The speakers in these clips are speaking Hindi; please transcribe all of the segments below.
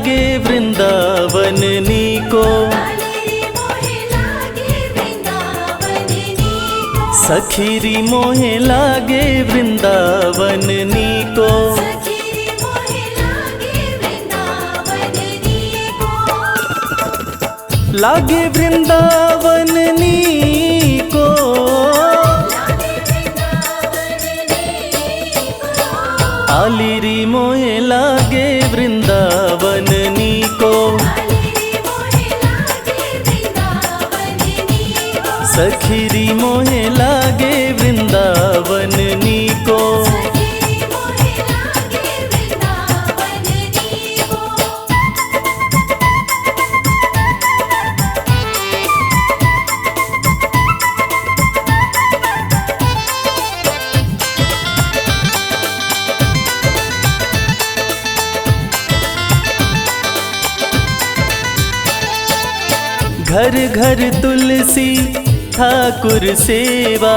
लागे वृंदावन नीको, सखीरी मोहे लागे वृंदावन नीको। लागे वृंदावन नीको, आलिरी मोहे लागे वृंदावन नीको, सखीरी मोहे लागे वृंदावन नीको। घर घर तुलसी ठाकुर सेवा,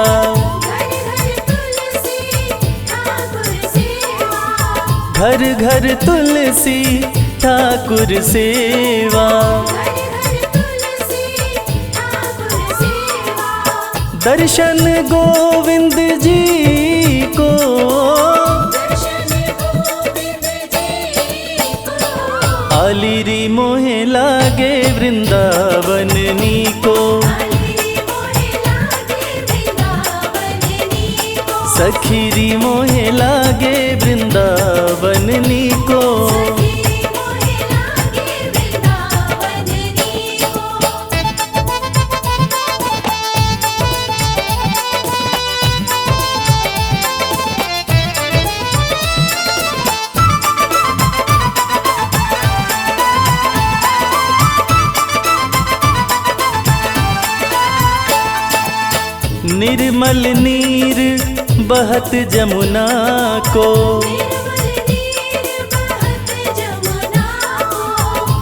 घर घर तुलसी ठाकुर सेवा। दर्शन गोविंद जी को, आलिरी मोहे लागे वृंदावन नीको, सखीरी मोहे लागे वृंदावन नीको। निर्मल नीर बहत जमुना को,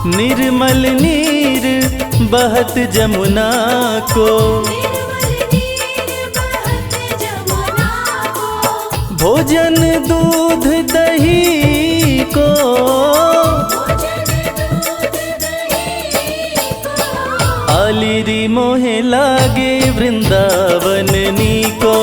निर्मल नीर बहत जमुना को। भोजन दूध दही को, आलिरी मोहे लागे वृंदावन नीको,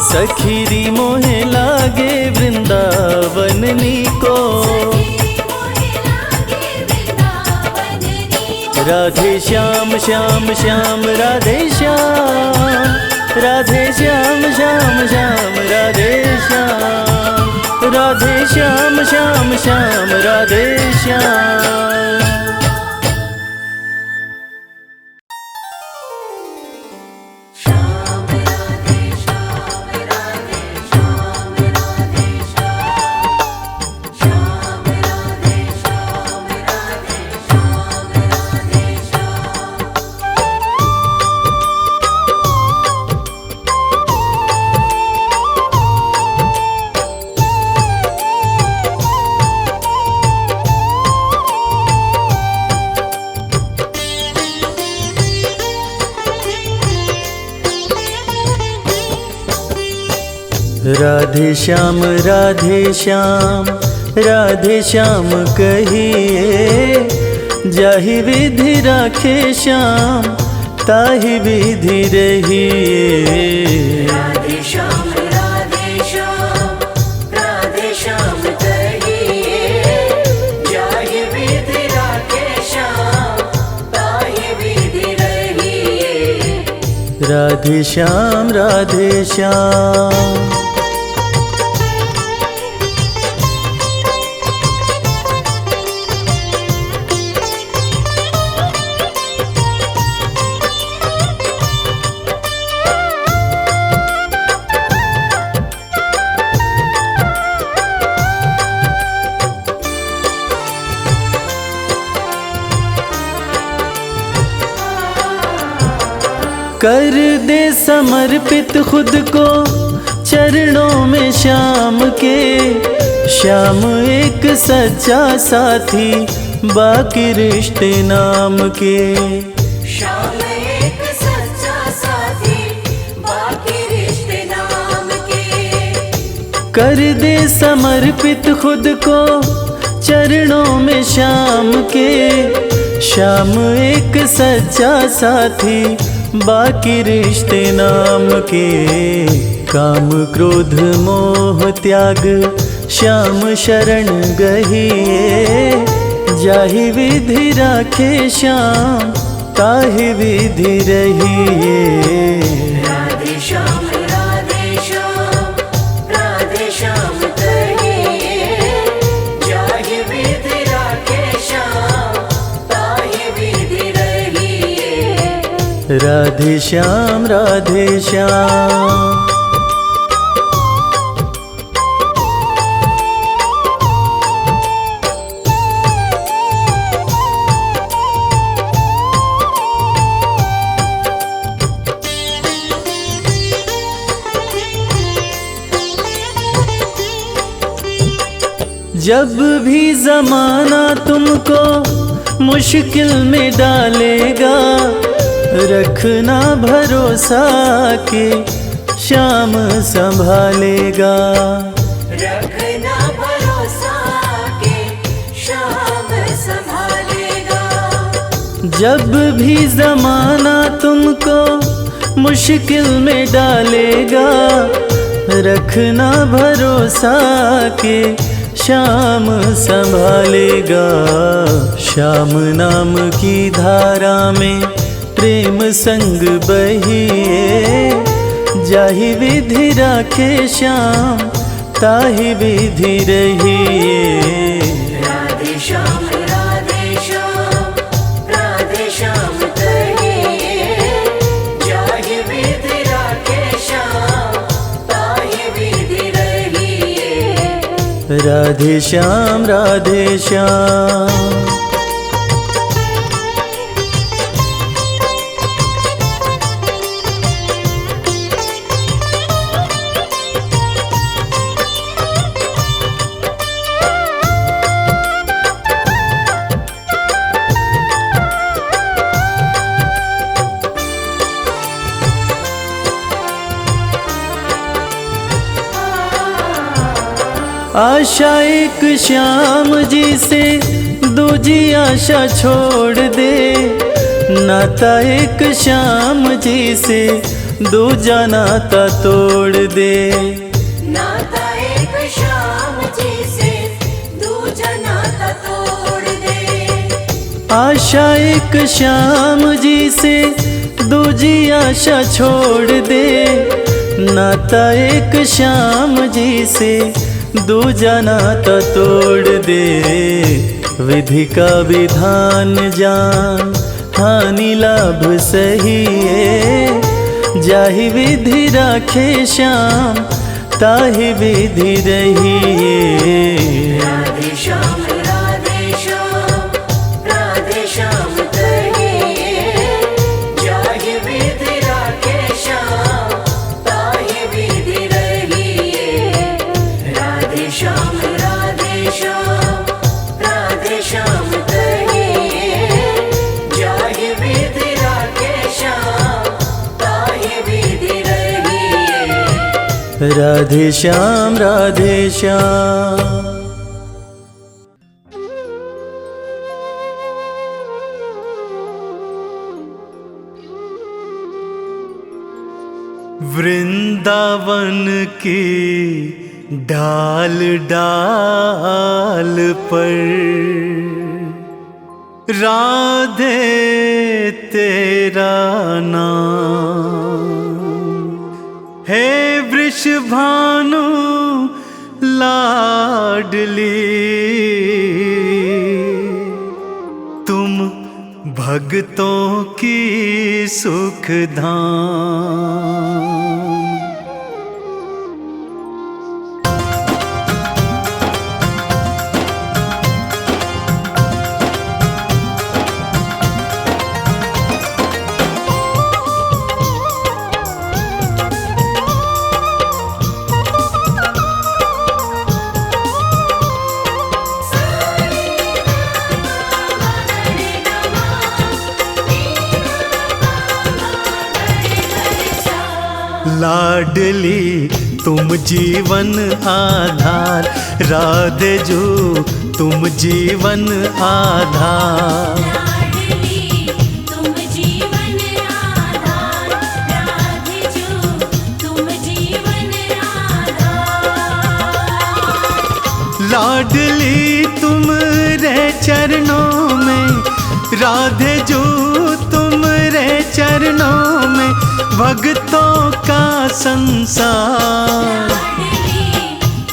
सखीरी मोहे लागे वृंदावन नीको। राधे श्याम श्याम श्याम राधे श्याम, राधे श्याम श्याम श्याम राधे श्याम, राधे श्याम श्याम श्याम राधे श्याम। राधे श्याम राधे श्याम राधे श्याम कहिए, जाहि विधि राखे श्याम ताहि विधि रहिए। राधे श्याम कहिए, जाहि विधि राखे श्याम ताहि विधि रहिए। राधे श्याम राधे श्याम। कर दे समर्पित खुद को चरणों में श्याम के, श्याम एक सच्चा साथी बाकी रिश्ते नाम के। श्याम एक सच्चा साथी बाकी रिश्ते नाम के। कर दे समर्पित खुद को चरणों में श्याम के। श्याम एक सच्चा साथी बाकी रिश्ते नाम के। काम क्रोध मोह त्याग श्याम शरण गहिए। जाहि विधि राखे श्याम ताहि विधि रहिए। राधे श्याम राधे श्याम कहिए। जाहि विधि राखे श्याम ताहि विधि रहिए। राधे श्याम राधे श्याम। जब भी जमाना तुमको मुश्किल में डालेगा, रखना भरोसा के श्याम संभालेगा। रखना भरोसा के श्याम संभालेगा। जब भी जमाना तुमको मुश्किल में डालेगा, रखना भरोसा के श्याम संभालेगा। श्याम नाम की धारा में प्रेम संग बहिए। जाहि विधि राखे श्याम ताहि विधि रहिए। राधे श्याम राधे श्याम कहिए। जाहि विधि राखे श्याम ताहि विधि रहिए। राधे श्याम राधे श्याम। आशा एक श्याम जी से दूजी आशा छोड़ दे। नाता एक श्याम जी से दूजा नाता तोड़ दे। नाता एक श्याम जी से दूजा नाता तोड़ दे। आशा एक श्याम जी से दूजी आशा छोड़ दे। नाता एक श्याम जी से दूजा नाता तोड़ दे। विधि का विधान जान हानि लाभ सही है। जाहि विधि राखे श्याम ताहि विधि रहिए। राधे श्याम राधे श्याम कहिए। जाहि विधि राखे श्याम ताहि विधि रहिए। राधे श्याम राधे श्याम कहिए। जाहि विधि राखे श्याम ताहि विधि रहिए। राधे श्याम राधे श्याम। वृंदावन की डाल डाल पर राधे तेरा नाम है। वृषभानु लाडली तुम भक्तों की सुखधाम। लाडली तुम जीवन आधार, राधे जो तुम जीवन आधार। लाडली तुम जीवन आधार, राधे जो तुम जीवन आधार। लाडली तुम रे चरणों में, राधे जो तुम रे चरणों में, भक्तों का संसार। लाडली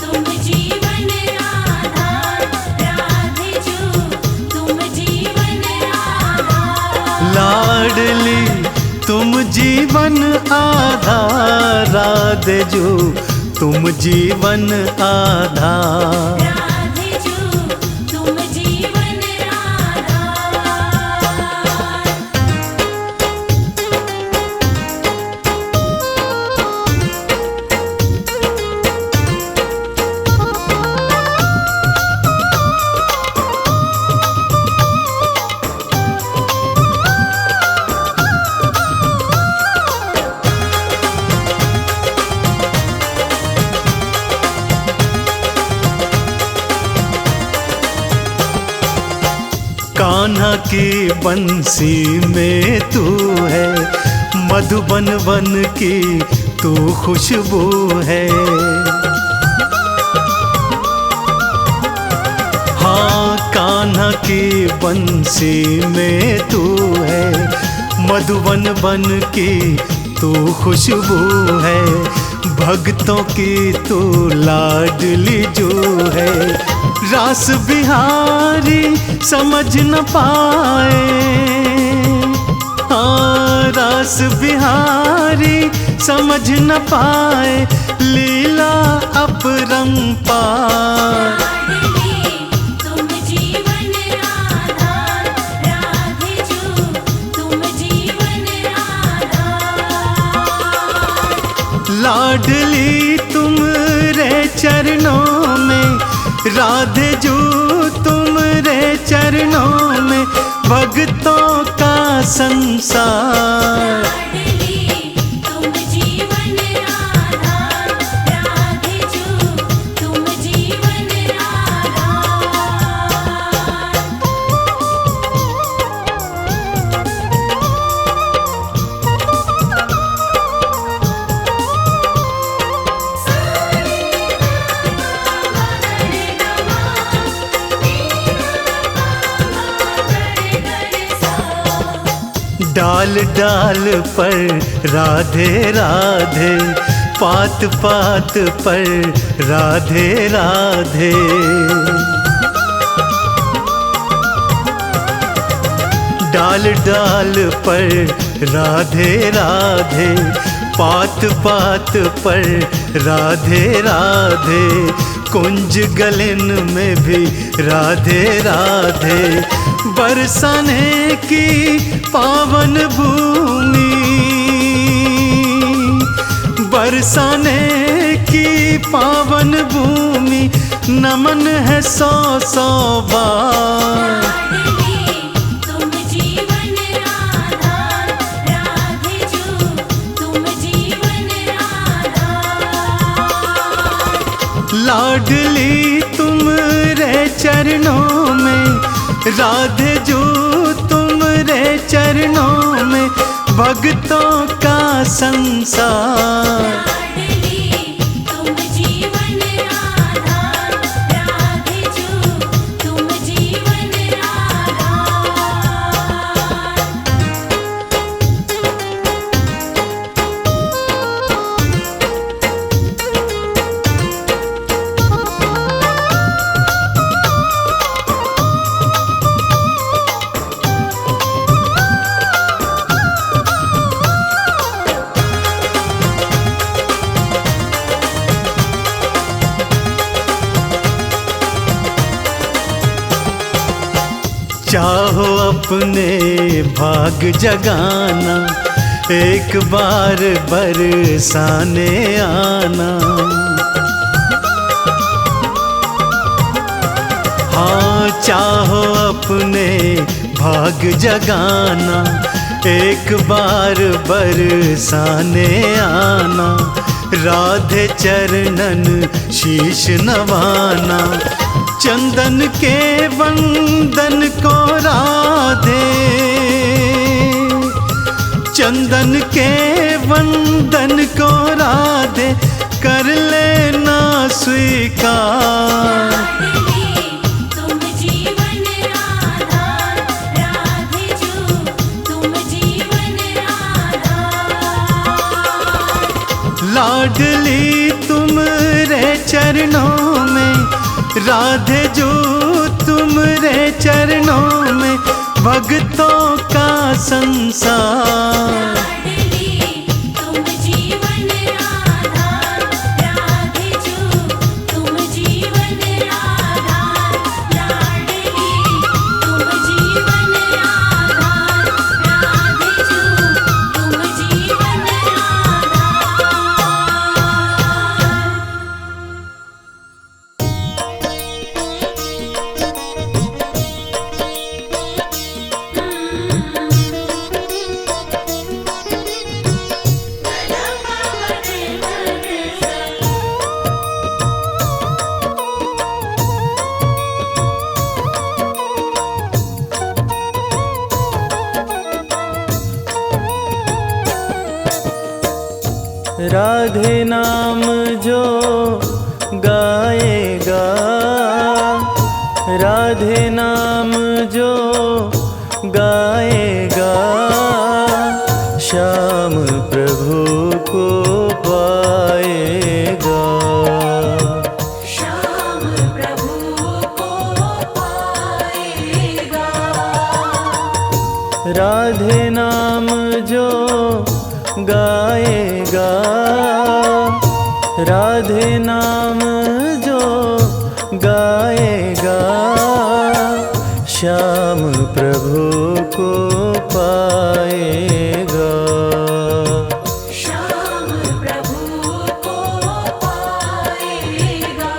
तुम जीवन आधार, राधे जो तुम जीवन आधार। लाडली तुम जीवन आधार, राधे जो तुम जीवन आधार। राधे जो तुम जीवन आधार। कान्हा की बंसी में तू है, मधुबन वन की तू खुशबू है। हाँ, कान्हा की बंसी में तू है, मधुबन वन की तू खुशबू है। भक्तों की तू लाडली जो है, रास बिहारी समझ न पाए। हाँ, रास बिहारी समझ न पाए, लीला अपरंपार। लाडली तुम जीवन आधार, राधे जो तुम जीवन आधार। लाडली तुम रे चरणों में, राधे जो तुम रे चरणों में, भक्तों का संसार। लाडली तुम जीवन आधार, राधे जो तुम जीवन आधार। डाल डाल पर राधे राधे, पात पात पर राधे राधे। डाल डाल पर राधे राधे, पात पात पर राधे राधे। कुंज गलन में भी राधे राधे, बरसाने की पावन भूमि, बरसाने की पावन भूमि, नमन है सौ सौ बार। लाडली तुम जीवन आधार, राधे जो तुम जीवन आधार। लाडली तुम रे चरणों में, राधे जो तुम रे चरणों में, भक्तों का संसार। लाडली तुम जीवन आधार, राधे जो तुम जीवन आधार। चाहो अपने भाग जगाना, एक बार बरसाने आना। हाँ, चाहो अपने भाग जगाना, एक बार बरसाने आना। राधे चरणन शीश नवाना, चंदन के वंदन को राधे, चंदन के वंदन को राधे कर लेना स्वीकार। लाडली तुम जीवन आधार, राधे जो तुम जीवन आधार। लाडली तुमरे चरणों में, राधे जो तुमरे चरणों में, भक्तों का संसार। लाडली तुम जीवन आधार, राधे जो तुम जीवन आधार। लाडली तुम जीवन आधार, राधे जो तुम जीवन आधार। राधे नाम जो गाएगा, राधे नाम जो गाएगा, श्याम प्रभु को पाएगा। श्याम प्रभु को पाएगा। राधे नाम जो गाएगा, राधे नाम जो गाएगा, श्याम प्रभु को पाएगा। श्याम प्रभु को पाएगा।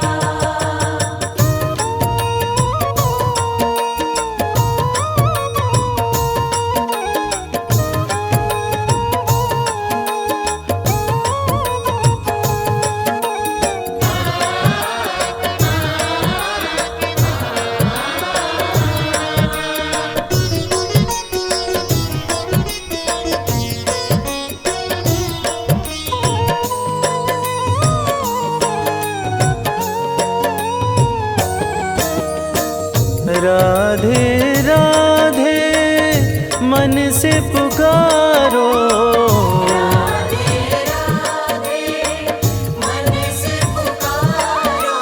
राधे राधे मन से पुकारो, राधे राधे मन से पुकारो।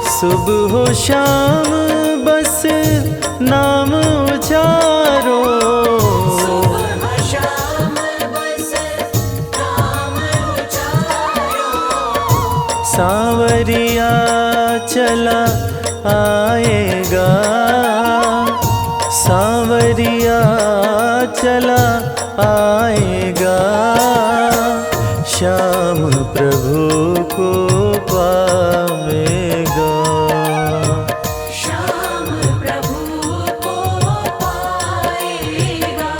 सुबह हो शाम बस नाम उचारो। सुबह शाम बस नाम उचारो। सांवरिया चला आएगा, सांवरिया चला आएगा, श्याम प्रभु को पाएगा। श्याम प्रभु को पाएगा।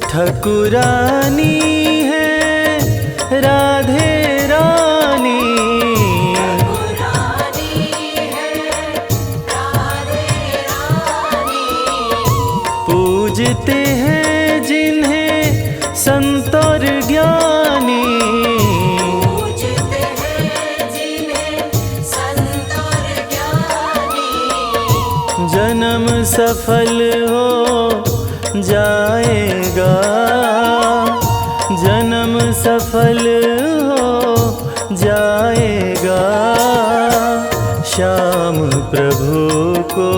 ठकुरानी है राधे रानी, रानी है राधे रानी। पूजते हैं जिन्हें संत और ज्ञानी, पूजते हैं जिन्हें संत और ज्ञानी। जन्म सफल हो जाएगा, जन्म सफल हो जाएगा, श्याम प्रभु को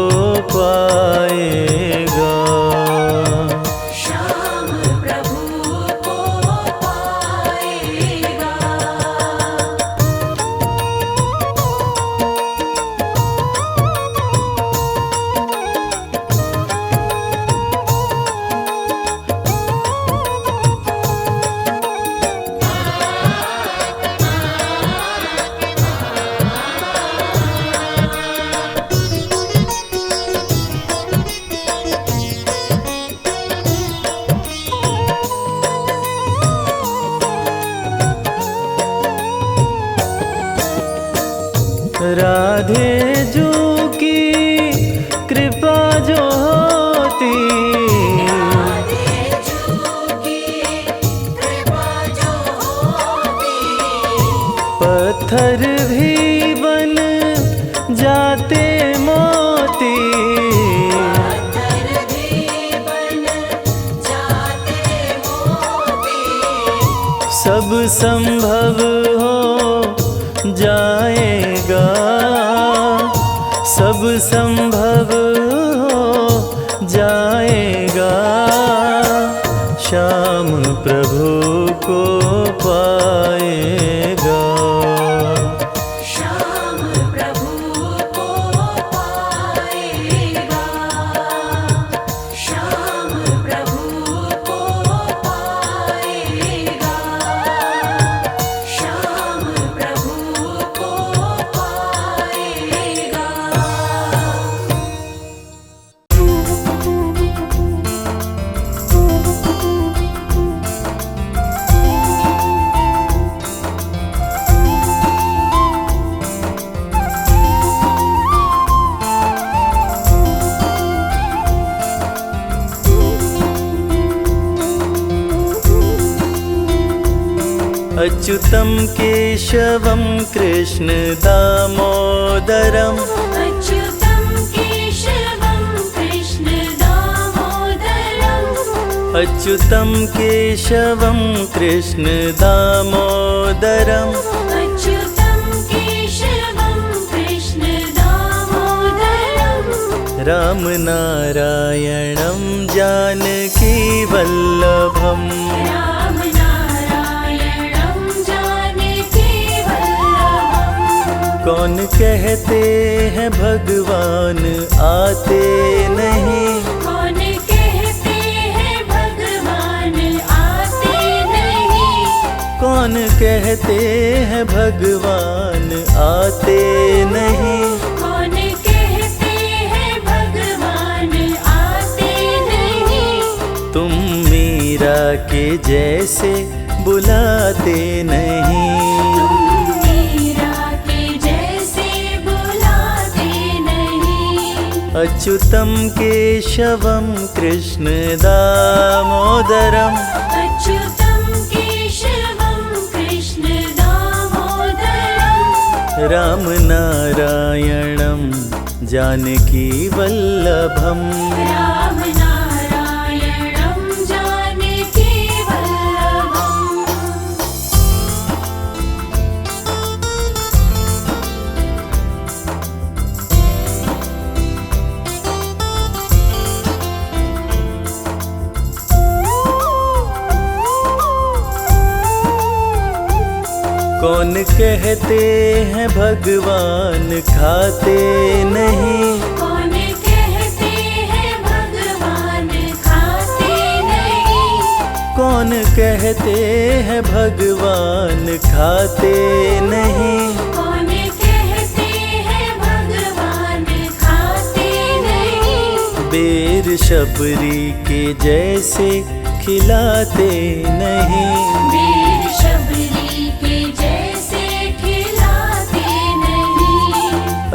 पाएगा। श्याम प्रभु को पाएगा। राधे जू की कृपा जो होती, राधे जू की कृपा जो होती, पत्थर भी बन जाते मोती। पत्थर भी बन जाते मोती, सब संभव हो जाएगा, सब संभव हो जाएगा। श्याम प्रभु को पाएगा, श्याम प्रभु को पाएगा, श्याम प्रभु को पाएगा, श्याम प्रभु को पाएगा। अच्युतं केशवं कृष्ण दामोदरम्, अच्युतं केशवं कृष्ण दामोदरम्, अच्युतं केशवं कृष्ण दामोदरम्, अच्युतं केशवं कृष्ण दामोदरम्, राम नारायणं जानकी वल्लभम्। राम नारायणं जानकी वल्लभम्। कौन कहते हैं भगवान आते नहीं, कौन कहते हैं भगवान आते नहीं, कौन कहते हैं भगवान आते नहीं। कौन कहते हैं भगवान आते नहीं, तुम मीरा के जैसे बुलाते नहीं, तुम मीरा के जैसे बुलाते नहीं। अच्युतं केशवं कृष्ण दामोदरम्, अच्युतं केशवं कृष्ण दामोदरम्, राम नारायणं जानकी वल्लभम्। राम नारायणं जानकी वल्लभम्। कौन कहते हैं भगवान खाते नहीं, कौन कहते हैं भगवान खाते नहीं, कौन कहते हैं भगवान खाते नहीं। कौन कहते हैं भगवान खाते नहीं, बेर शबरी के जैसे खिलाते नहीं, वीर शबरी के जैसे खिलाते नहीं।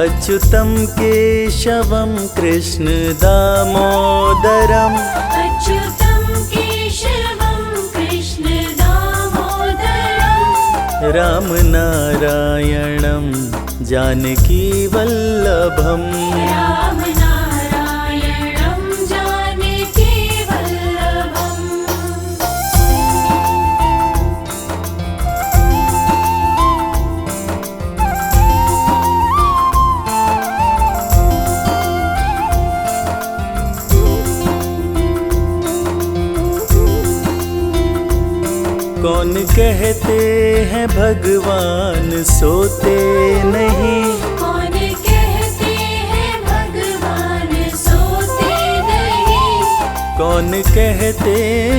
अच्युतं केशवं कृष्ण दामोदरम्, अच्युतं केशवं कृष्ण दामोदरम्, राम नारायणं जानकी वल्लभम्। राम नारायणं जानकी वल्लभम्। कौन कहते हैं भगवान सोते नहीं, कौन कहते हैं भगवान सोते नहीं, कौन कहते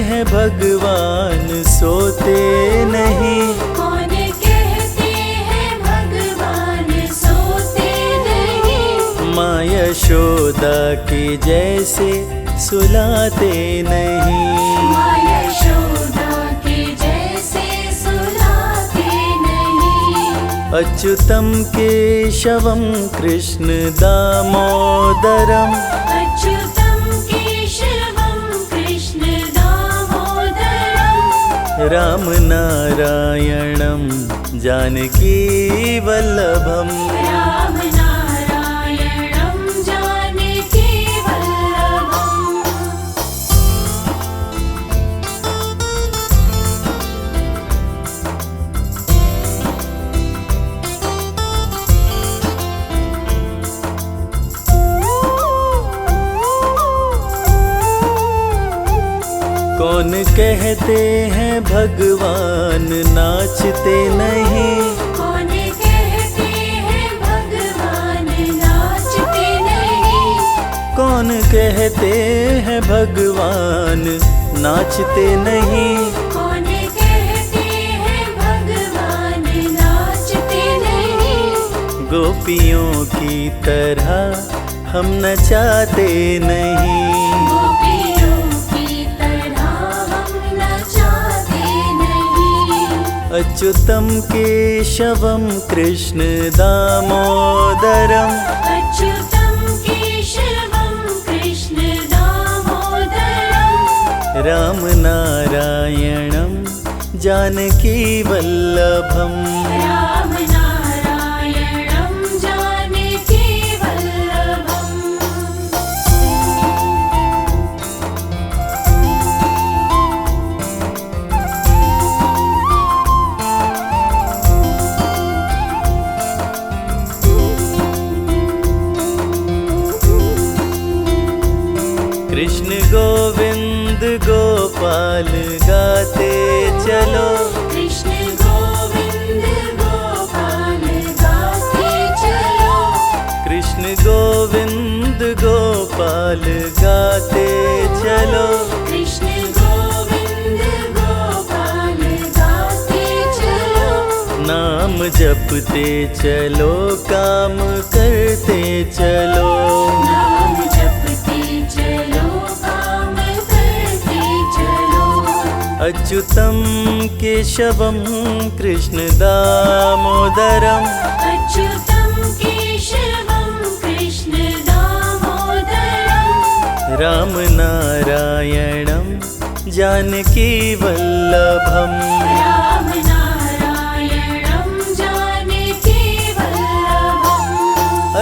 हैं भगवान सोते नहीं। कौन कहते हैं भगवान सोते नहीं, माँ यशोदा के जैसे सुलाते नहीं, माँ यशोदा के जैसे सुलाते नहीं। अच्युतं केशवं कृष्ण दामोदरम् अच्युतं केशवं कृष्ण दामोदरम् रामनारायणं जानकी वल्लभम् रामनारायणं जानकी वल्लभम् कौन कहते हैं भगवान नाचते नहीं कौन कहते हैं भगवान नाचते नहीं कौन कहते हैं भगवान नाचते नहीं कौन कहते हैं भगवान नाचते नहीं गोपियों की तरह हम नचाते नहीं गोपियों की तरह हम नचाते नहीं अच्युतं केशवं कृष्ण दामोदरम् अच्युतं केशवं कृष्ण दामोदरम् रामनारायणं जानकी वल्लभम् रामनारायणं जानकी वल्लभम् कृष्ण गोविंद गोपाल गाते चलो कृष्ण गोविंद गोपाल गाते चलो कृष्ण गोविंद गोपाल गाते चलो कृष्ण गोविंद गोपाल गाते चलो नाम जपते चलो काम करते चलो नाम जपते चलो काम करते चलो अच्युतं केशवं कृष्ण दामोदरम् अच्युतं केशवं कृष्ण दामोदरम् रामनारायणं जानकी वल्लभम् रामनारायणं जानकी वल्लभम्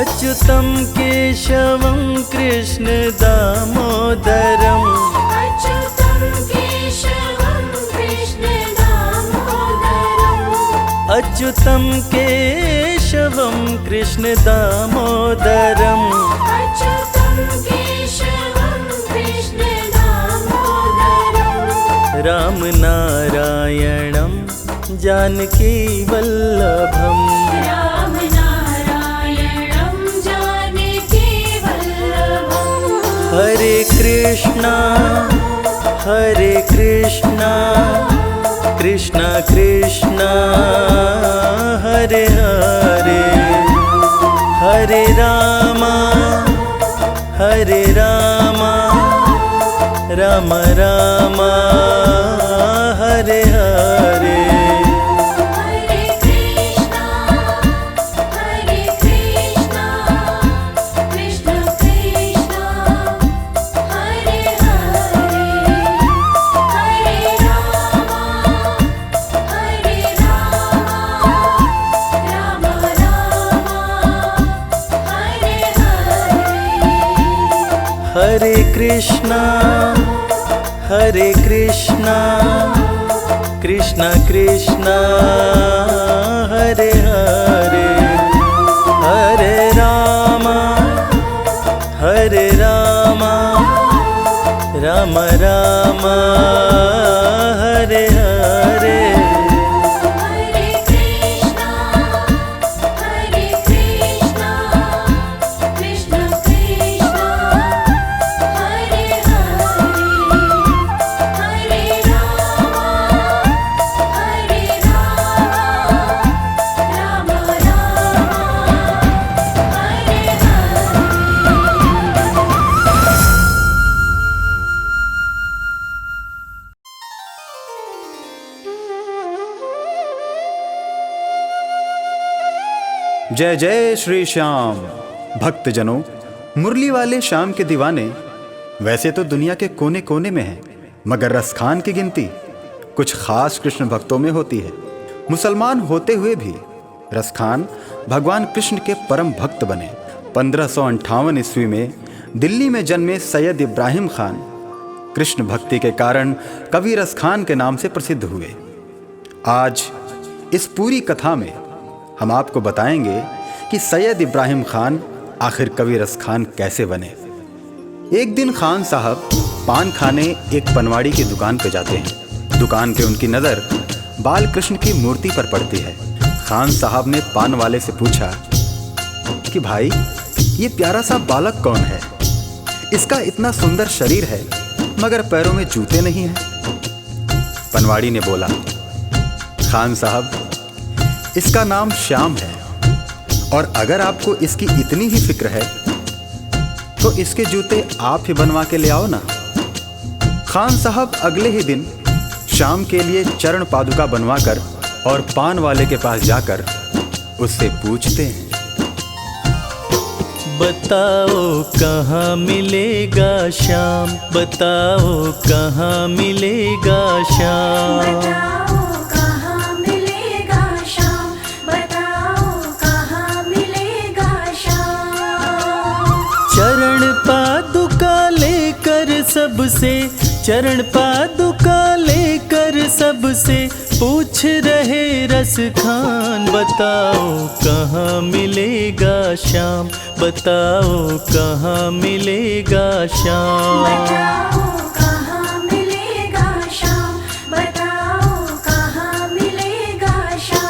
अच्युतं केशवं कृष्ण दामोदरम् अच्युतं केशवं कृष्ण दामोदरम् अच्युतं केशवं कृष्ण दामोदरम् अच्युतं केशवं कृष्ण दामोदरम् रामनारायणं जानकी वल्लभम् रामनारायणं जानकी वल्लभम् हरे कृष्णा कृष्णा कृष्णा हरे हरे हरे रामा राम रामा हरे हरे हरे कृष्णा कृष्ण कृष्ण हरे हरे हरे राम राम हरे हरे हरे कृष्णा कृष्णा कृष्णा हरे हरे हरे राम राम हरे हरे हरे कृष्णा कृष्ण कृष्ण हरे हरे हरे राम जय जय श्री श्याम। भक्तजनों, मुरली वाले श्याम के दीवाने वैसे तो दुनिया के कोने कोने में हैं, मगर रसखान की गिनती कुछ खास कृष्ण भक्तों में होती है। मुसलमान होते हुए भी रसखान भगवान कृष्ण के परम भक्त बने। 1558 ईस्वी में दिल्ली में जन्मे सैयद इब्राहिम खान कृष्ण भक्ति के कारण कवि रसखान के नाम से प्रसिद्ध हुए। आज इस पूरी कथा में हम आपको बताएंगे कि सैयद इब्राहिम खान आखिर कवि रसखान कैसे बने। एक दिन खान साहब पान खाने एक पनवाड़ी की दुकान पर जाते हैं। दुकान पे उनकी नज़र बाल कृष्ण की मूर्ति पर पड़ती है। खान साहब ने पान वाले से पूछा कि भाई, ये प्यारा सा बालक कौन है? इसका इतना सुंदर शरीर है मगर पैरों में जूते नहीं हैं। पनवाड़ी ने बोला, खान साहब, इसका नाम श्याम है और अगर आपको इसकी इतनी ही फिक्र है तो इसके जूते आप ही बनवा के ले आओ ना। खान साहब अगले ही दिन श्याम के लिए चरण पादुका बनवाकर और पान वाले के पास जाकर उससे पूछते हैं, बताओ कहाँ मिलेगा श्याम, बताओ कहाँ मिलेगा श्याम। बताओ कहाँ मिलेगा श्याम, बताओ कहाँ मिलेगा श्याम। चरण पादुका लेकर सबसे, चरण पादुका लेकर सबसे पूछ रहे रसखान, बताओ कहाँ मिलेगा श्याम, बताओ कहाँ मिलेगा श्याम। बताओ कहाँ मिलेगा श्याम, बताओ कहाँ मिलेगा श्याम।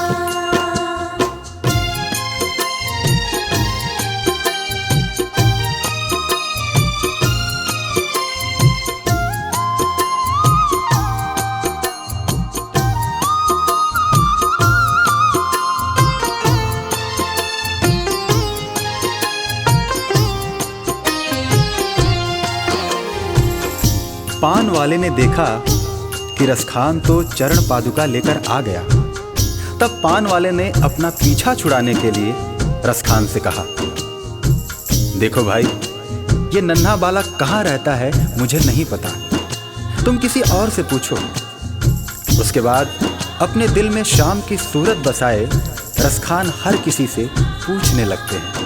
पान वाले ने देखा कि रसखान तो चरण पादुका लेकर आ गया। तब पान वाले ने अपना पीछा छुड़ाने के लिए रसखान से कहा, देखो भाई, ये नन्हा बालक कहाँ रहता है मुझे नहीं पता, तुम किसी और से पूछो। उसके बाद अपने दिल में श्याम की सूरत बसाए रसखान हर किसी से पूछने लगते हैं।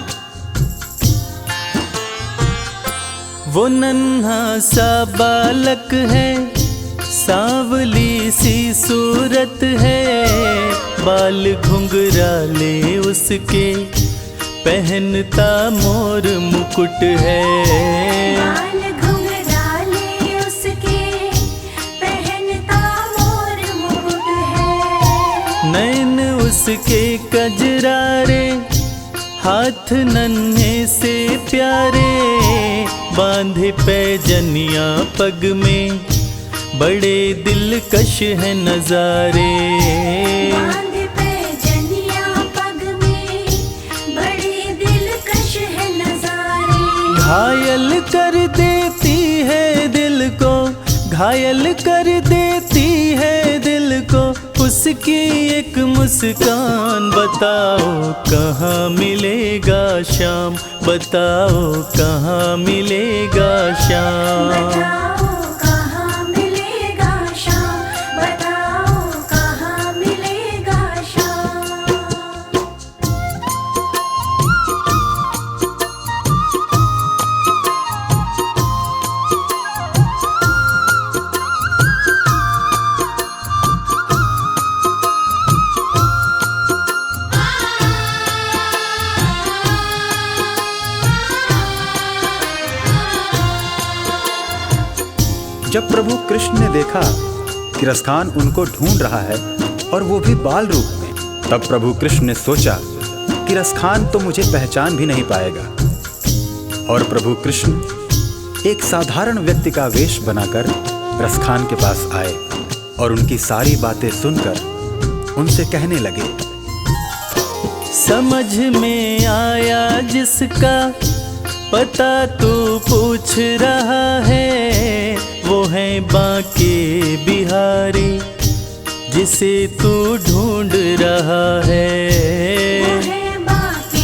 वो नन्हा सा बालक है, सांवली सी सूरत है, बाल घुंघराले उसके, पहनता मोर मुकुट है। बाल घुंघराले उसके, पहनता मोर मुकुट है। नैन उसके कजरारे, हाथ नन्हे से प्यारे, बांधे पैजनिया पग में, बड़े दिलकश है नजारे। बांधे पैजनिया पग में, बड़े दिलकश है नजारे। घायल कर देती है दिल को, घायल कर देती है दिल को, उसकी एक मुस्कान, बताओ कहाँ मिलेगा श्याम, बताओ कहाँ मिलेगा श्याम। बताओ कहाँ मिलेगा श्याम, बताओ कहाँ मिलेगा श्याम। जब प्रभु कृष्ण ने देखा कि रसखान उनको ढूंढ रहा है और वो भी बाल रूप में, तब प्रभु कृष्ण ने सोचा कि रसखान तो मुझे पहचान भी नहीं पाएगा। और प्रभु कृष्ण एक साधारण व्यक्ति का वेश बनाकर रसखान के पास आए और उनकी सारी बातें सुनकर उनसे कहने लगे, समझ में आया जिसका पता तू पूछ रहा है, वो है बांके बिहारी जिसे तू ढूंढ रहा है। वो है बांके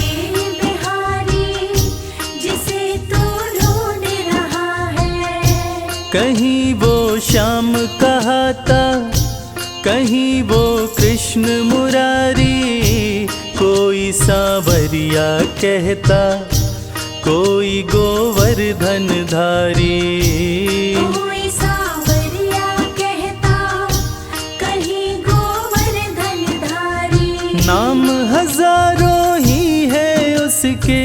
सांवरिया कहता, कोई गोवर्धन धारी। कोई सांवरिया कहता, कहीं गोवर्धन धारी। नाम हजारों ही है उसके,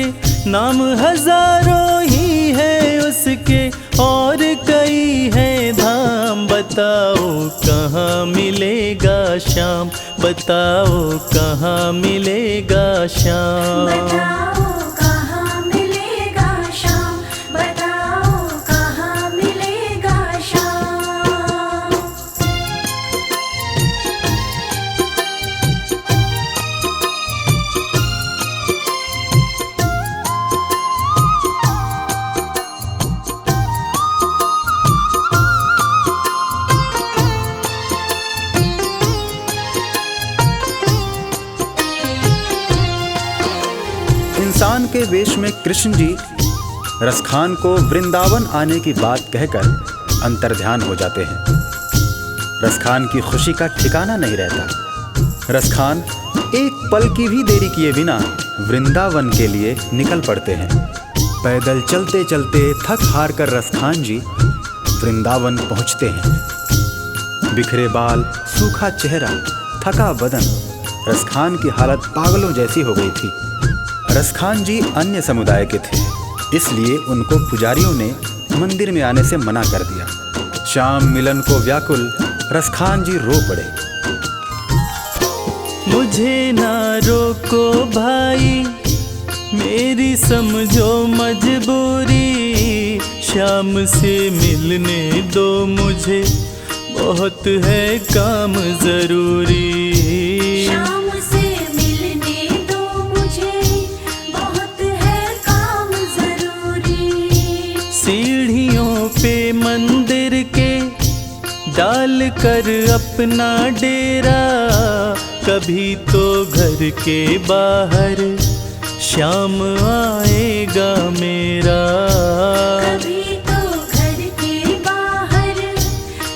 नाम हजारों ही है उसके, और कई है धाम। बताओ कहाँ मिलेगा श्याम, बताओ कहाँ मिलेगा श्याम। बताओ कहाँ मिलेगा श्याम, बताओ कहाँ मिलेगा श्याम। इंसान के वेश में कृष्ण जी रसखान को वृंदावन आने की बात कहकर अंतर्ध्यान हो जाते हैं। रसखान की खुशी का ठिकाना नहीं रहता। रसखान एक पल की भी देरी किए बिना वृंदावन के लिए निकल पड़ते हैं। पैदल चलते चलते थक हार कर रसखान जी वृंदावन पहुंचते हैं। बिखरे बाल, सूखा चेहरा, थका बदन, रसखान की हालत पागलों जैसी हो गई थी। रसखान जी अन्य समुदाय के थे, इसलिए उनको पुजारियों ने मंदिर में आने से मना कर दिया। शाम मिलन को व्याकुल रसखान जी रो पड़े। मुझे ना रोको भाई, मेरी समझो मजबूरी। शाम से मिलने दो मुझे, बहुत है काम जरूरी। शाम से मिलने दो मुझे, बहुत है काम जरूरी। सीढ़ियों पे मंदिर के डाल कर अपना डेरा, कभी तो घर के बाहर श्याम आएगा मेरा। कभी तो घर के बाहर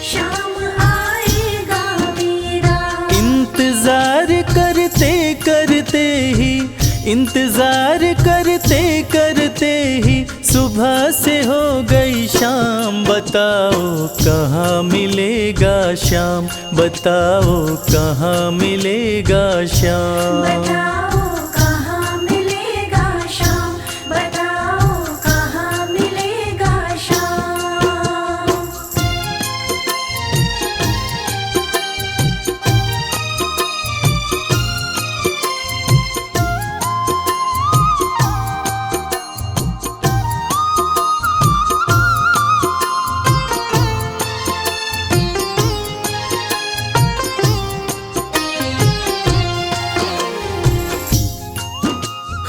शाम आएगा मेरा। इंतजार करते करते ही, इंतजार करते करते ही सुबह से हो गई शाम। बताओ कहाँ मिलेगा श्याम, बताओ कहाँ मिलेगा श्याम। बताओ कहाँ मिलेगा श्याम, बताओ कहाँ मिलेगा श्याम।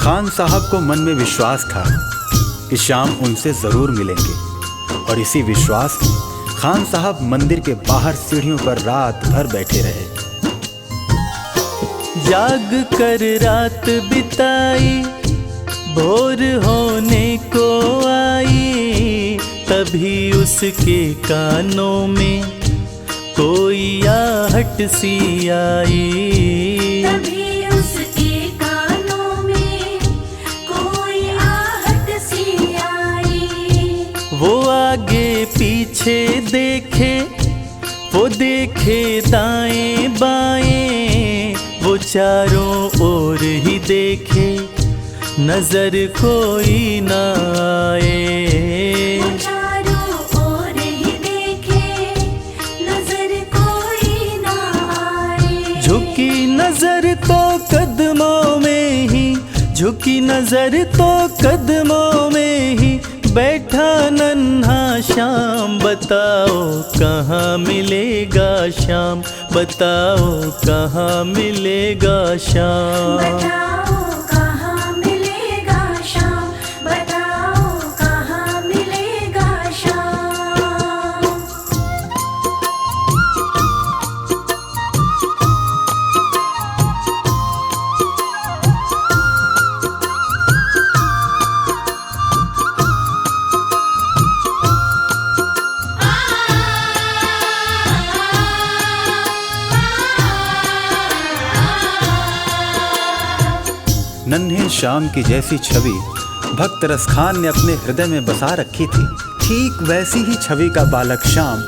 खान साहब को मन में विश्वास था कि श्याम उनसे जरूर मिलेंगे, और इसी विश्वास में खान साहब मंदिर के बाहर सीढ़ियों पर रात भर बैठे रहे। जाग कर रात बिताई, भोर होने को आई, तभी उसके कानों में कोई आहट सी आई। तभी उसके कानों में कोई आहट सी आई। वो आगे पीछे देखे, वो देखे दाएं बाएं, वो चारों ओर ही देखे, नजर कोई ना आए। वो चारों ओर ही देखे, नजर कोई ना आए। झुकी नजर तो कदमों में ही, झुकी नजर तो कदमों में ही बैठा नन्हा श्याम। बताओ कहाँ मिलेगा श्याम, बताओ कहाँ मिलेगा श्याम। बताओ कहाँ मिलेगा श्याम, बताओ कहाँ मिलेगा श्याम। नन्हे श्याम की जैसी छवि भक्त रसखान ने अपने हृदय में बसा रखी थी, ठीक वैसी ही छवि का बालक श्याम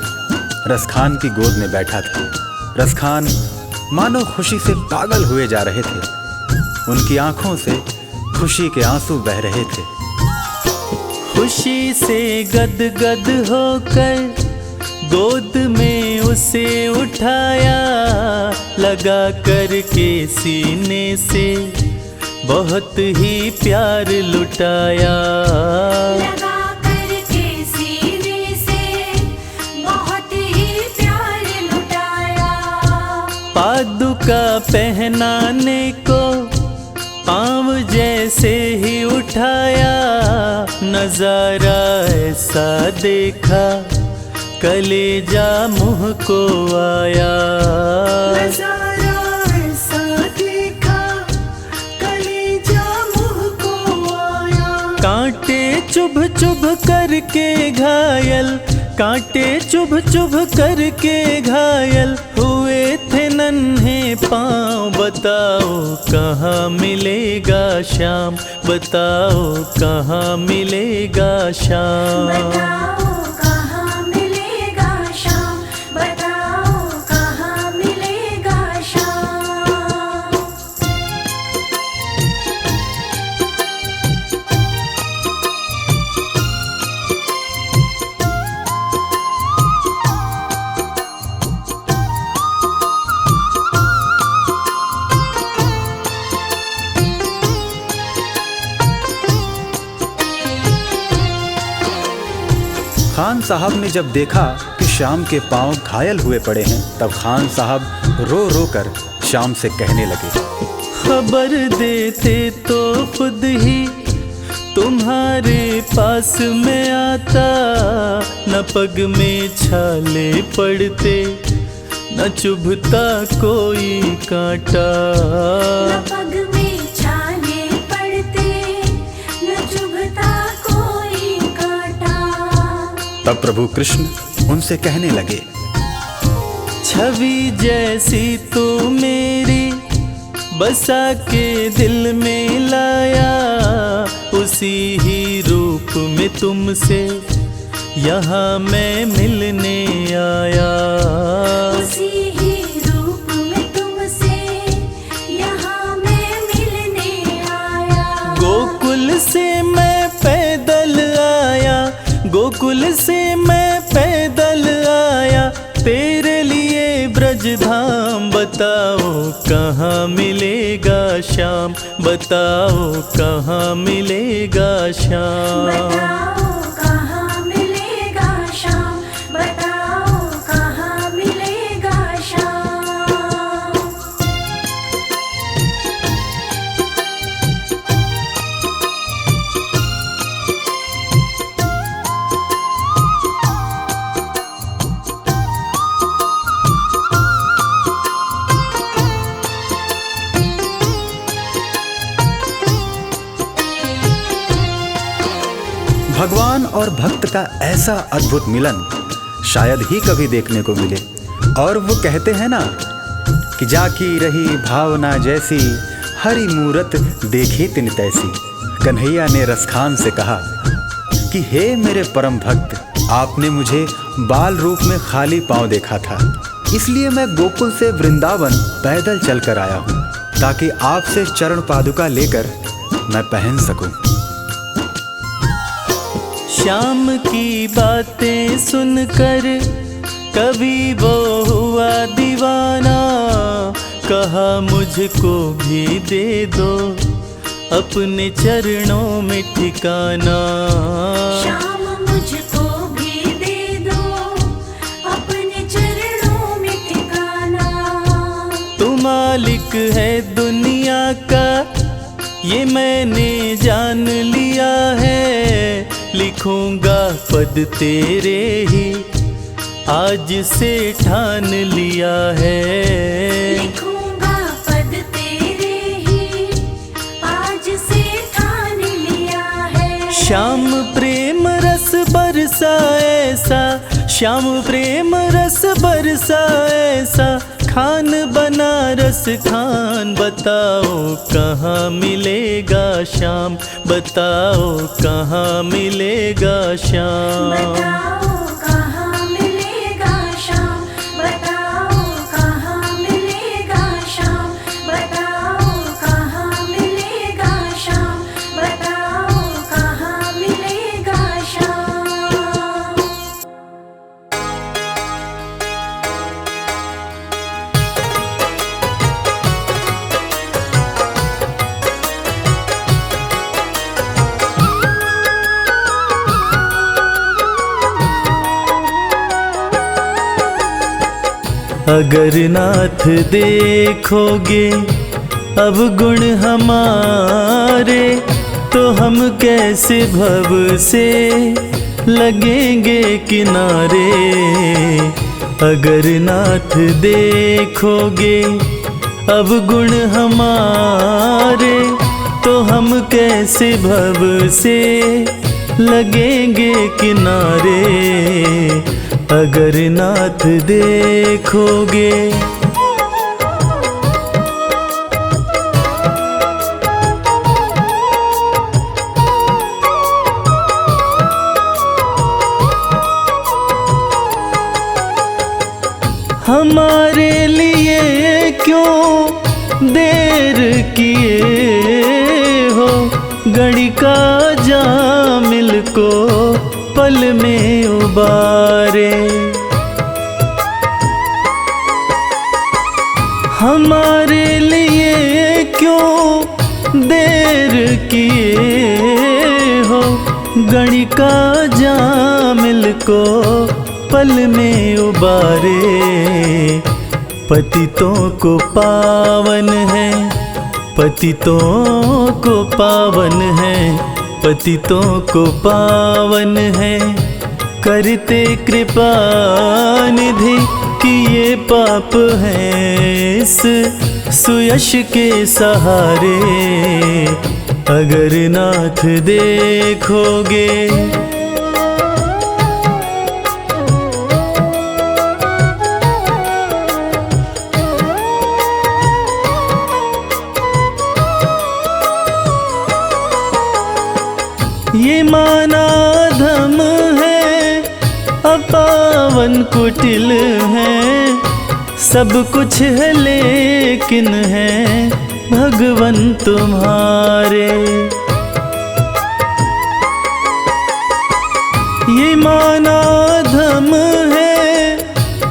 रसखान की गोद में बैठा था। रसखान मानो खुशी से पागल हुए जा रहे थे। उनकी आंखों से खुशी के आंसू बह रहे थे। खुशी से गदगद होकर गोद में उसे उठाया, लगा करके सीने से बहुत ही प्यार लुटाया। लगा करके सीने से बहुत ही प्यार लुटाया। पादुका पहनाने को पाँव जैसे ही उठाया, नजारा ऐसा देखा कलेजा मुँह को आया। नजारा ऐसा देखा कलेजा मुँह को आया। कांटे चुभ चुभ करके घायल, कांटे चुभ चुभ करके घायल हुए थे नन्हे पाँव। बताओ कहाँ मिलेगा श्याम, बताओ कहाँ मिलेगा श्याम। बताओ कहाँ मिलेगा श्याम, बताओ कहाँ मिलेगा श्याम। खान साहब ने जब देखा कि श्याम के पांव घायल हुए पड़े हैं, तब खान साहब रो रो कर श्याम से कहने लगे, खबर देते तो खुद ही तुम्हारे पास में आता। न पग में छाले पड़ते, न चुभता कोई कांटा। न पग में छाले पड़ते, न चुभता कोई कांटा। तब प्रभु कृष्ण उनसे कहने लगे, छवि जैसी तू मेरी बसा के दिल में लाया, उसी ही रूप में तुमसे यहाँ मैं मिलने आया। उसी ही रूप में तुमसे यहाँ मैं मिलने आया। गोकुल से मैं पैदल आया, गोकुल से मैं पैदल आया, तेरे लिए ब्रजधाम। बताओ कहाँ मिलेगा श्याम, बताओ कहाँ मिलेगा श्याम। बताओ कहाँ मिलेगा श्याम, बताओ कहाँ मिलेगा श्याम। भगवान और भक्त का ऐसा अद्भुत मिलन शायद ही कभी देखने को मिले। और वो कहते हैं ना कि जाकी रही भावना जैसी, हरी मूरत देखी तिन तैसी। कन्हैया ने रसखान से कहा कि हे मेरे परम भक्त, आपने मुझे बाल रूप में खाली पांव देखा था, इसलिए मैं गोकुल से वृंदावन पैदल चलकर आया हूँ, ताकि आपसे चरण पादुका लेकर मैं पहन सकूं। श्याम की बातें सुनकर कभी वो हुआ दीवाना, कहा मुझको भी दे दो अपने चरणों में ठिकाना। श्याम मुझको भी दे दो अपने चरणों में ठिकाना। तू मालिक है दुनिया का ये मैंने जान लिया है, लिखूंगा पद तेरे ही आज से ठान लिया है। लिखूंगा पद तेरे ही आज से ठान लिया है। श्याम प्रेम रस बरसा ऐसा, श्याम प्रेम रस बरसा ऐसा, ठान बनारस ठान, बताओ कहाँ मिलेगा श्याम, बताओ कहाँ मिलेगा श्याम। बताओ कहाँ मिलेगा श्याम, बताओ कहाँ मिलेगा श्याम, बताओ कहाँ मिलेगा श्याम, बताओ कहाँ मिलेगा श्याम। अगर नाथ देखोगे अब गुण हमारे, तो हम कैसे भव से लगेंगे किनारे। अगर नाथ देखोगे अब गुण हमारे, तो हम कैसे भव से लगेंगे किनारे। अगर नाथ देखोगे। हमारे लिए क्यों देर किए हो, घड़ी का जामिल को पल में उबारे। हमारे लिए क्यों देर किए हो, घड़ी का जामिल को पल में उबारे। पतितों को पावन है, पतितों को पावन है, पतितों को पावन है, करते कृपा निधि कि ये पाप हैं इस सुयश के सहारे। अगर नाथ देखोगे। ये माना धम है, अपावन कुटिल है, सब कुछ है लेकिन है भगवन तुम्हारे। ये माना धम है,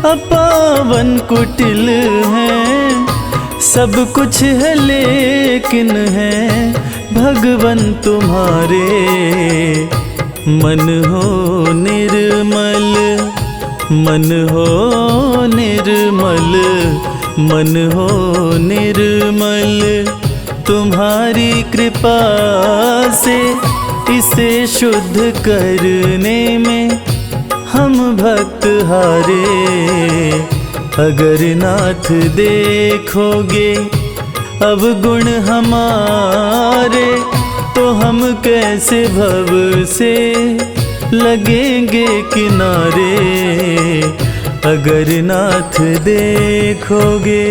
अपावन कुटिल है, सब कुछ है लेकिन है भगवन तुम्हारे। मन हो निर्मल, मन हो निर्मल, मन हो निर्मल, तुम्हारी कृपा से इसे शुद्ध करने में हम भक्त हारे। अगर नाथ देखोगे अब गुण हमारे, तो हम कैसे भव से लगेंगे किनारे। अगर नाथ देखोगे।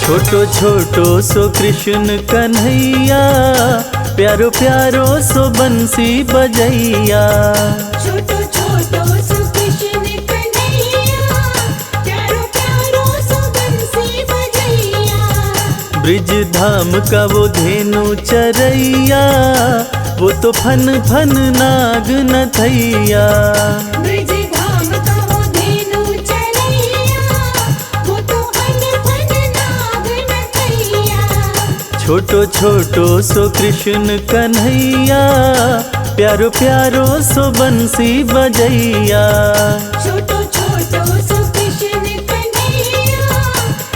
छोटो छोटो सो कृष्ण कन्हैया, प्यारो प्यारो सो बंसी बजैया। छोटो छोटो सो कृष्ण कन्हैया, प्यारो प्यारो सो बंसी बजैया। ब्रिज धाम का वो धेनु चरैया, वो तो फन फन नाग नथैया। ब्रिज धाम का वो धेनु चरैया, वो तो फन फन नाग नथैया। छोटो छोटो सो कृष्ण कन्हैया, प्यारो प्यारो सो बंसी बजैया। छोटो छोटो सो कृष्ण कन्हैया,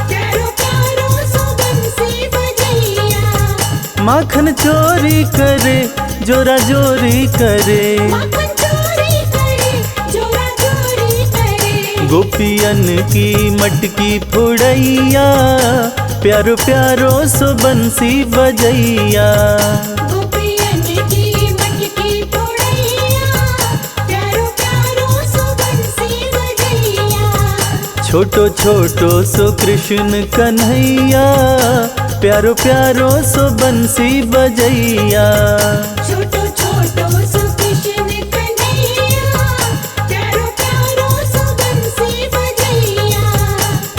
प्यारो प्यारो सो बंसी बजैया। माखन चोरी करे, जोरा जोरी करे, माखन चोरी करे, जोरा चोरी करे। गोपियन की मटकी फुड़ैया, प्यारो प्यारो सो बंसी बजैया। गोपियन की मटकी फोड़ैया, प्यारो प्यारो सो बंसी बजैया। छोटो छोटो सो कृष्ण कन्हैया, प्यारो प्यारो सो बंसी बजैया। छोटो छोटो सो कृष्ण कन्हैया, प्यारो प्यारो सो बंसी बजैया।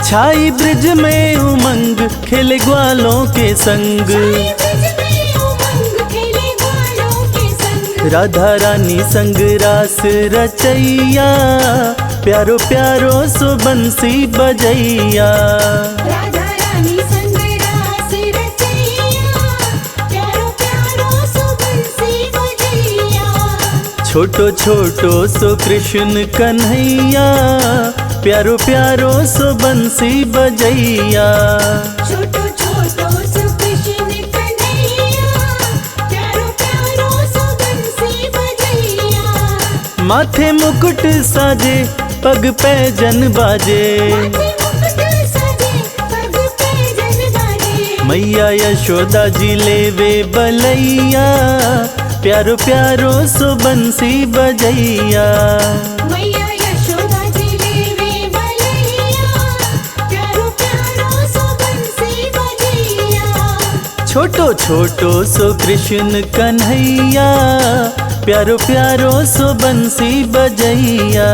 छाई ब्रिज में उमंग खेले ग्वालों के संग, साई ब्रिज में उमंग खेले ग्वालों के संग। राधा रानी संग रास रचैया, प्यारो प्यारो सो बंसी बजैया। राधा रानी संग रास रचैया, प्यारो प्यारो सो बंसी बजैया। छोटो छोटो सो कृष्ण कन्हैया, प्यारो प्यारो सो बंसी बजैया। छोटो छोटो सो कृष्ण कन्हैया, प्यारो प्यारो सो बंसी बजैया। माथे मुकुट साजे पग पैजन बाजे, माथे मुकुट सजे, पग पैजन बाजे। मैया यशोदा जी लेवे बलैया, प्यारो प्यारो सो बंसी बजैया। मैया यशोदा जी लेवे बलैया, प्यारो प्यारो सो बंसी बजैया। छोटो छोटो सो कृष्ण कन्हैया, प्यारो प्यारो सो बंसी बजैया।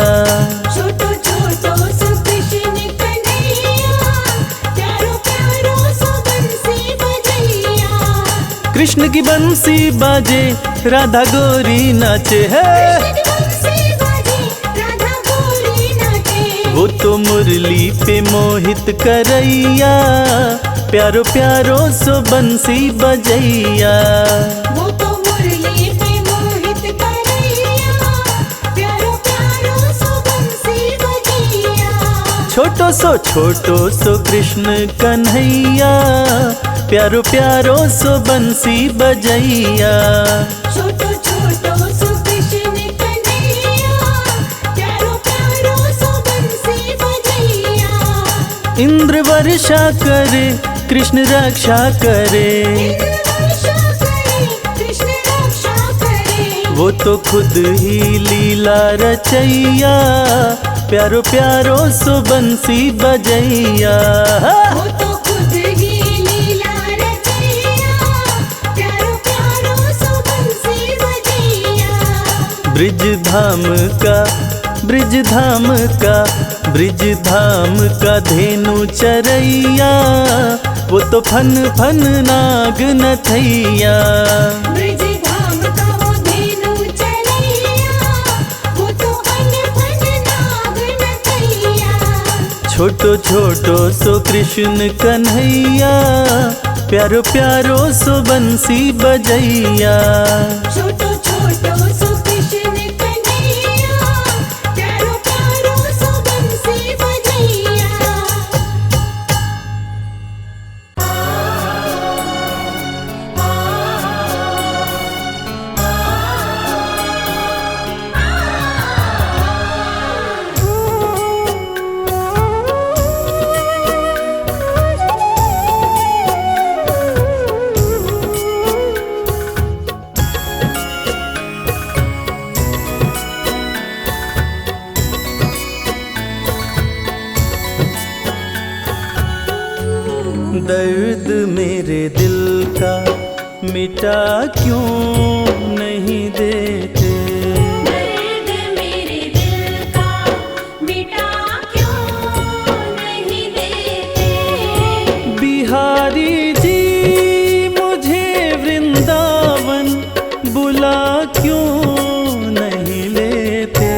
छोटो छोटो सो कृष्ण कन्हैया, प्यारो प्यारो सो बंसी बजैया। कृष्ण की बंसी बाजे राधा गोरी नाचे है, कृष्ण की बंसी बाजे, राधा गोरी नाचे। वो तो मुरली पे मोहित करैया, प्यारो प्यारो सो बंसी बजैया। वो तो मुरली पे मोहित करैया, प्यारो प्यारो सो बंसी बजैया। छोटो सो कृष्ण कन्हैया, प्यारो प्यारो सो बंसी बजैया। छोटो छोटो सो कृष्ण कन्हैया, प्यारो प्यारो सो बंसी बजैया। इंद्र वर्षा करे कृष्ण रक्षा करे, इंद्र वर्षा करे, कृष्ण रक्षा करे। वो तो खुद ही लीला रचैया, प्यारो प्यारो सो बंसी बजैया। वो तो खुद ही लीला रचैया, प्यारो प्यारो सो बंसी बजैया। ब्रिज धाम का धेनु चरैया, वो तो फन फन नाग नथैया। ब्रिज धाम का वो धेनु चरैया, वो तो फन फन नाग नथैया। छोटो छोटो सो कृष्ण कन्हैया, प्यारो प्यारो सो बंसी बजैया। छोटो छोटो सो कृष्ण कन्हैया, प्यारो प्यारो सो बंसी बजैया। दर्द मेरे दिल का मिटा क्यों नहीं देते, दर्द मेरे दिल का मिटा क्यों नहीं देते। बिहारी जी मुझे वृंदावन बुला क्यों नहीं लेते।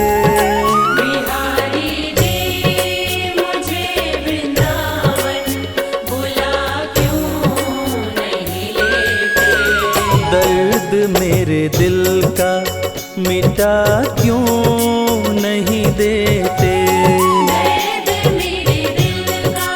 बिहारी जी मुझे वृंदावन बुला क्यों नहीं लेते। दर्द मेरे दिल का मिटा क्यों नहीं देते। दर्द मेरे दिल का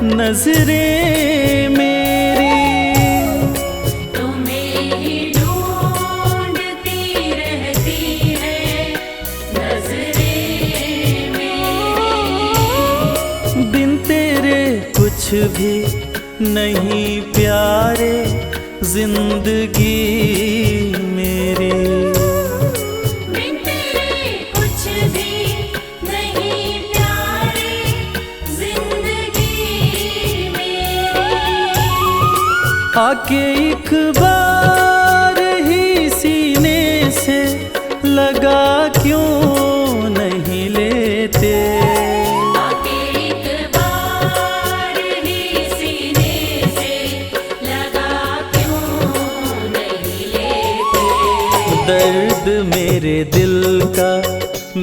नजरें मेरी। तुम्हें ही ढूंढती रहती है नजरें मेरी। बिन तेरे कुछ भी नहीं प्यारे जिंदगी मेरी। बिन तेरे कुछ भी नहीं प्यारे जिंदगी मेरी। आके एक बार ही सीने से लगा क्यों नहीं लेते। आके एक बार ही सीने से लगा क्यों नहीं लेते। दर्द मेरे दिल का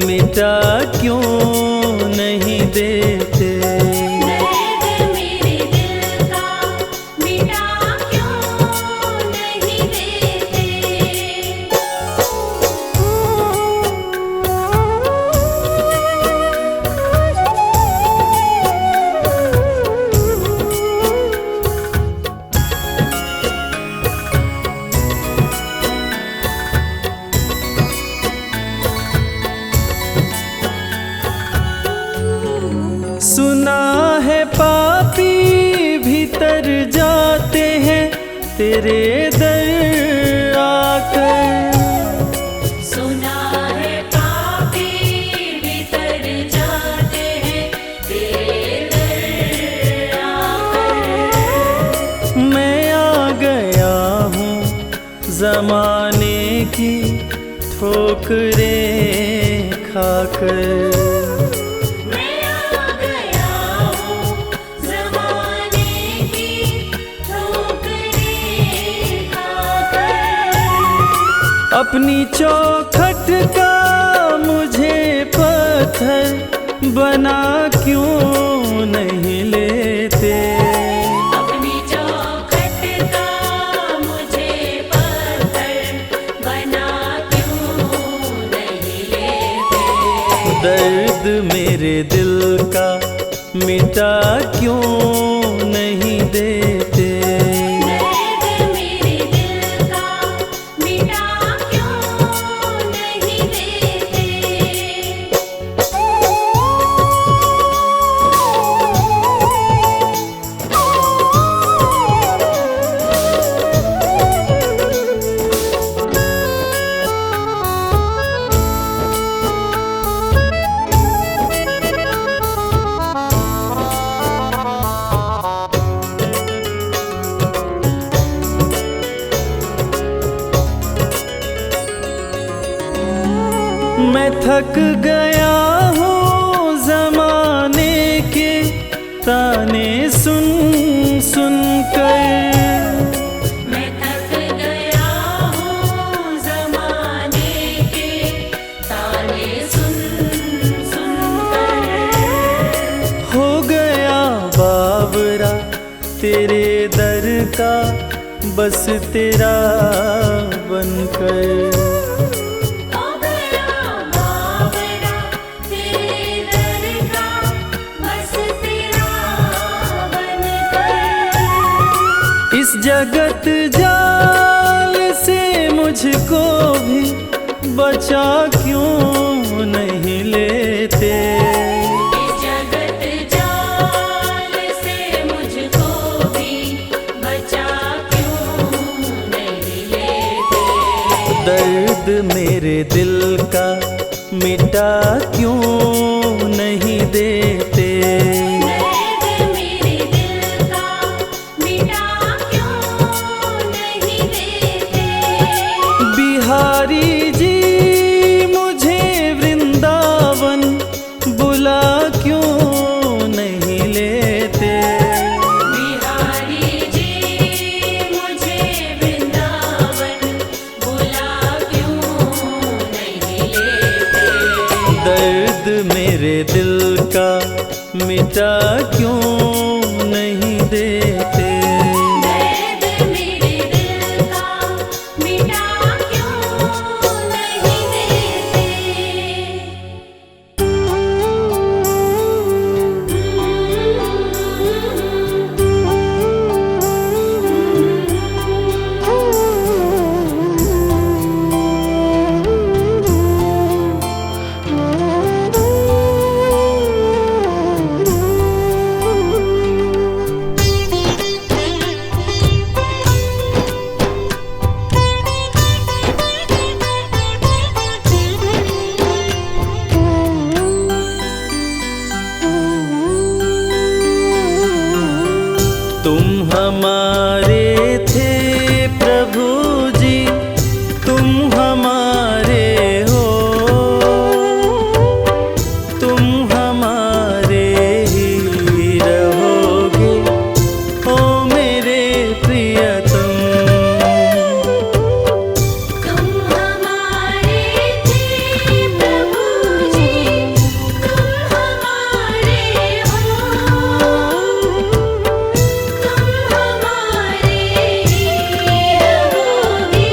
मिटा क्यों नहीं देते। दर्द मेरे दिल का मिटा क्यों नहीं देते। सुना है पापी भीतर जाते हैं तेरे दर आकर। सुना है पापी भीतर जाते हैं तेरे दर आकर। मैं आ गया हूँ जमाने की ठोकरें खाकर। मैं आ गया हूँ ज़माने की ठोकरें खाकर। अपनी चौखट का मुझे पत्थर बना क्यों नहीं लेते। अपनी चौखट का मुझे पत्थर बना क्यों नहीं लेते। दर्द मेरे दिल का मिटा क्यों नहीं देते। दर्द मेरे दिल का मिटा क्यों नहीं देते। मैं थक गया हूँ जमाने के ताने सुन सुन कर। मैं थक गया हूँ ज़माने के ताने सुन सुन कर। हो गया बावरा तेरे दर का बस तेरा बनकर। हो गया बावरा तेरे दर का बस तेरा बनकर। इस जगत जाल से मुझको भी बचा क्यों नहीं लेते। इस जगत जाल से मुझको भी बचा क्यों नहीं लेते। दर्द मेरे दिल का मिटा क्यों नहीं देते। दर्द मेरे दिल का मिटा क्यों नहीं देते। बिहारी जी मुझे वृंदावन बुला क्यों नहीं लेते। बिहारी जी मुझे वृंदावन बुला क्यों नहीं लेते। दर्द मेरे दिल का मिटा क्यों नहीं देते। दर्द मेरे दिल का मिटा क्यों नहीं देते। तुम हमारे थे प्रभु जी, तुम हमारे हो, तुम हमारे ही रहोगे ओ मेरे प्रियतम। तुम हमारे थे प्रभु जी, तुम हमारे हो, तुम हमारे ही रहोगे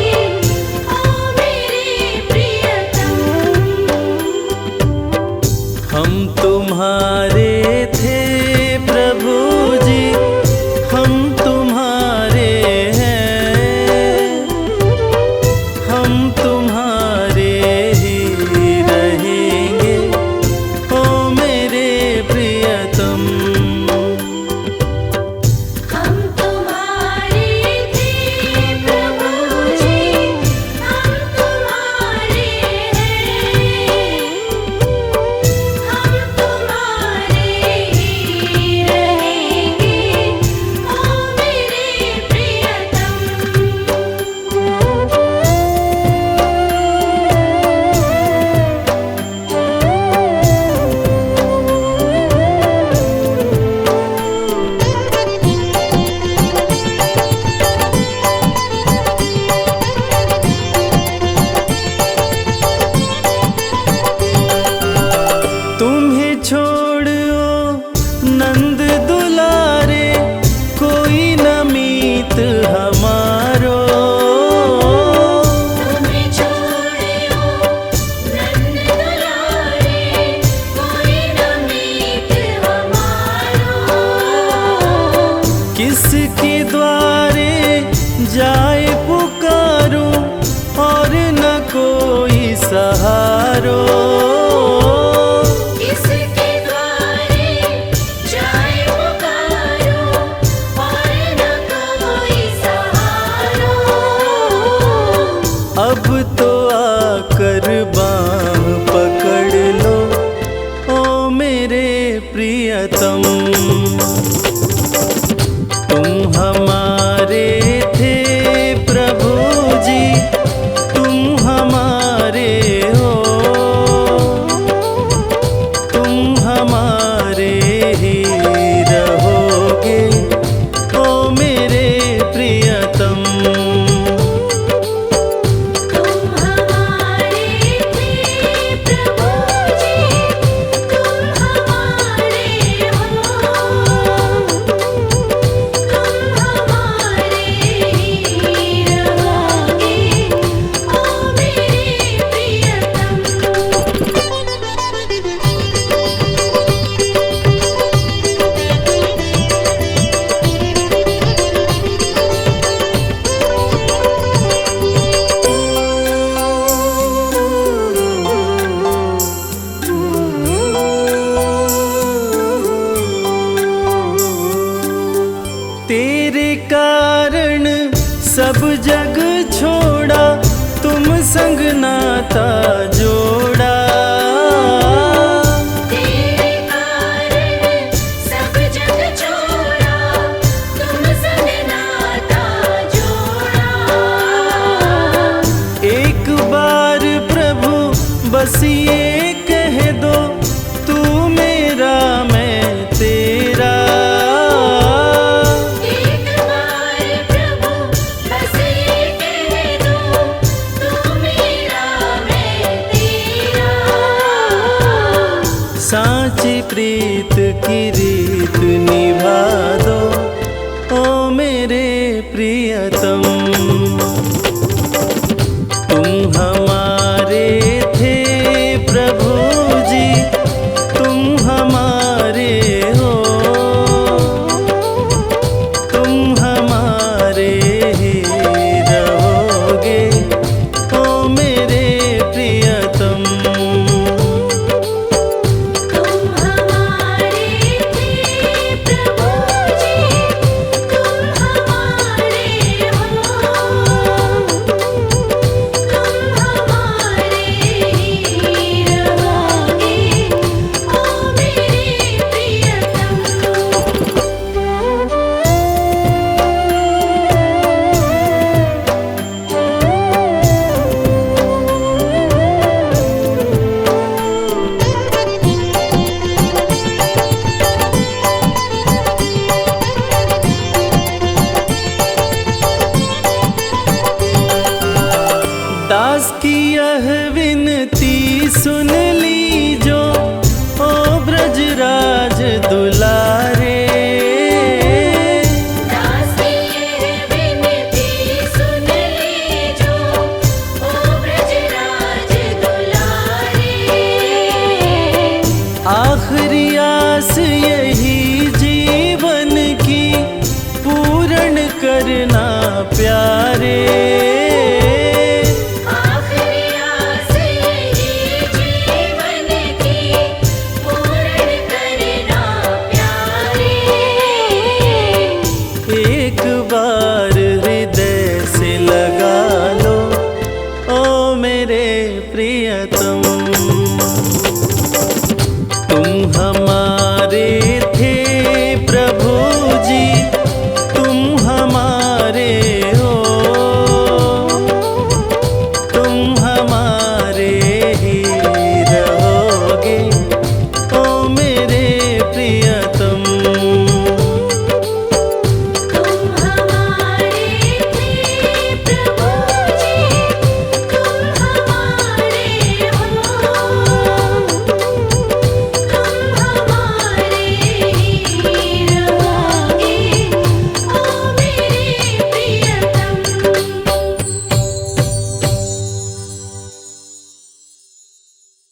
ओ मेरे प्रियतम। हम तुम्हारे थे प्रभु जी, हम तुम्हारे हैं, हम तुम्हारे ही रहेंगे ओ मेरे प्रियतम। हम तुम्हारे थे प्रभु जी, हम तुम्हारे हैं, हम तुम्हारे ही रहेंगे ओ मेरे प्रियतम। तुम्हें छोड़ो नंद दुलारे, कोई न मीत हमारो। तुम्हें छोड़ो नंद दुलारे, कोई न मीत हमारो। किसके द्वारे जाए पुकारो, और न कोई सहारो। किसके द्वारे जाए पुकारो, और न कोई सहारो। अब तो आकर बाँह पकड़ लो ओ मेरे प्रियतम। तुम हमारे थे प्रभु जी, तुम हमारे हो, तुम हमारे ही रहोगे ओ मेरे प्रियतम। तुम हमारे थे प्रभु जी, तुम हमारे हो, तुम हमारे ही रहोगे ओ मेरे प्रियतम। तेरे कारण सब जग छोड़ा, तुम संग नाता जोड़ा। तेरे कारण सब जग छोड़ा, तुम संग नाता जोड़ा। एक बार प्रभु बस ये कह दो, तू मेरा मैं तेरा। एक बार प्रभु बस ये कह दो, तू मेरा मैं तेरा। सांची प्रीत की रीत निभा दो ओ मेरे प्रियतम। तुम हमारे थे प्रभु जी, तुम हमारे हो, तुम हमारे ही रहोगे ओ मेरे प्रियतम। तुम हमारे थे प्रभु जी, तुम हमारे करना प्यारे।